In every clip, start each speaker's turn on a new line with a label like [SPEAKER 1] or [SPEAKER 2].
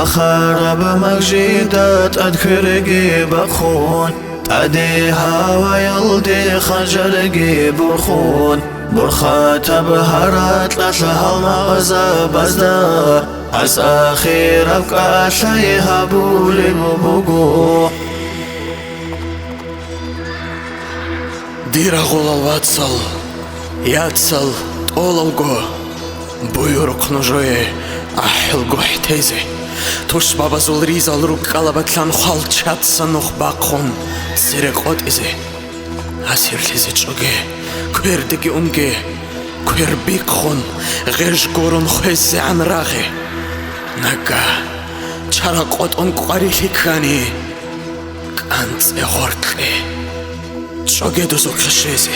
[SPEAKER 1] أخرب مجيدات أذكرقي بخون أديها ويلدي خجرقي برخون برخات بهرات لتلها المغزى بزدا أس أخير أبقى شيها بولي ببقو
[SPEAKER 2] ديرا غول الواتسل ياتسل طوللغو بويرق نجوي أحلغو حتيزي توش بابا زول ريزال روك قلبتلان خال چاتسا نوخ باقخون سيرق قد إزي أسير لزي چوغي كوير دقي أمغي كوير بيقخون غيرش قورون خوزي عن راغي نقا چارا قد أمغو قريلي كاني كانت إغورتلي چوغي دوزوك خشيزي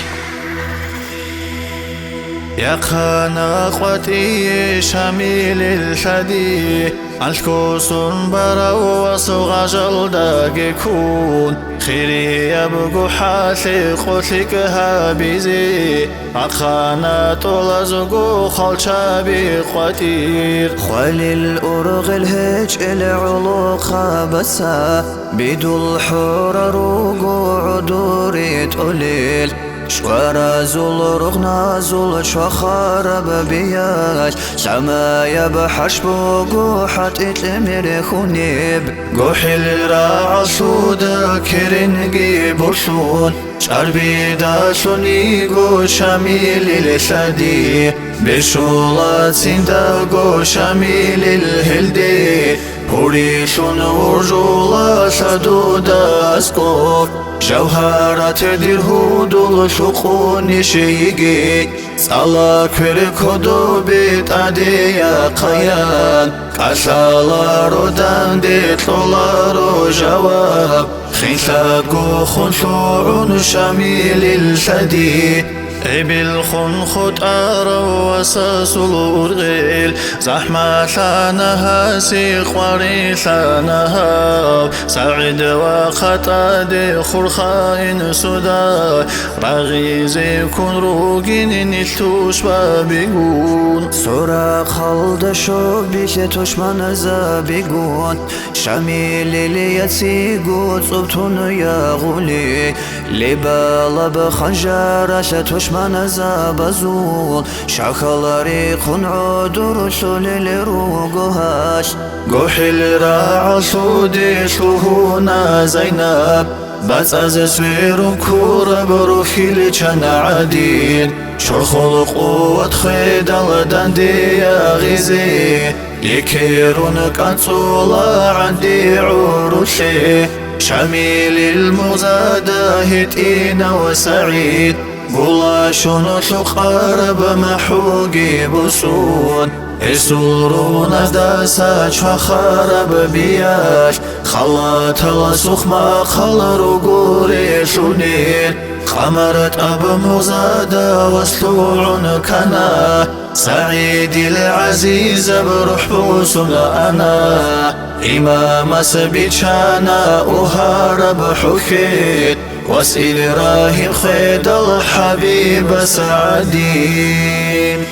[SPEAKER 1] يا خانا قوتي شميل الحدي الكوسون برا وصغى جلدك يكون خيري يبقو حالي قتلك هابيزي أخانا طولزقو خالشا بقوتير
[SPEAKER 3] خالي الأرغ الهج العلوق بسا بيدو الحور روقو عدوري تقليل شوارا زول رغنا زول شخارب بياش سمايا بحشبو قوحت اتلمر خونيب
[SPEAKER 1] قوحي الراع صودا كرنقي برشون شربي داشوني قو شميل الشدي بشولات سندا قو شميل الهلدي بريشون ورجولا شدودا اسكوف جوهرات الهود الشقون شيقي صلا كركودو بيت عديا قيان كاشالا رودان دي طولارو جواب خنشاقو خنشوعون شميل الشدي إبل خنخت أرو وساس الأرغيل زحمة ثانها سيخ وري ثانها سعد وخطاد خرخاين سودا رغيزي كن روغين نلتوش بابيقون
[SPEAKER 3] سورا خالد شو بيك تشمان زابيقون شميل ليتسيقو صبتون يا غولي لبالا بخنجارة تشمان زابزون شاخلاري خن عدور شلل روغهاش
[SPEAKER 1] قوحي الراع صودي شلوهونا زينب بس از سويرون كورا بروحي لچن عدين شرخل قوت خيدال داندي يا غيزي يكيرون كانسولا عندي عروشي شميل المزادة هتينا وسعيد بولاشون شقارب محوقي بسون يسورون داساج فخارب بياش خلات السخ ما خلرو قوري شونين خمرت أب مزادة وسلوع كنا سعيد العزيز بروح بوسنا أنا إمام سبيتشانا أهارب حكيت واسئل راهي خيد الحبيب سعدين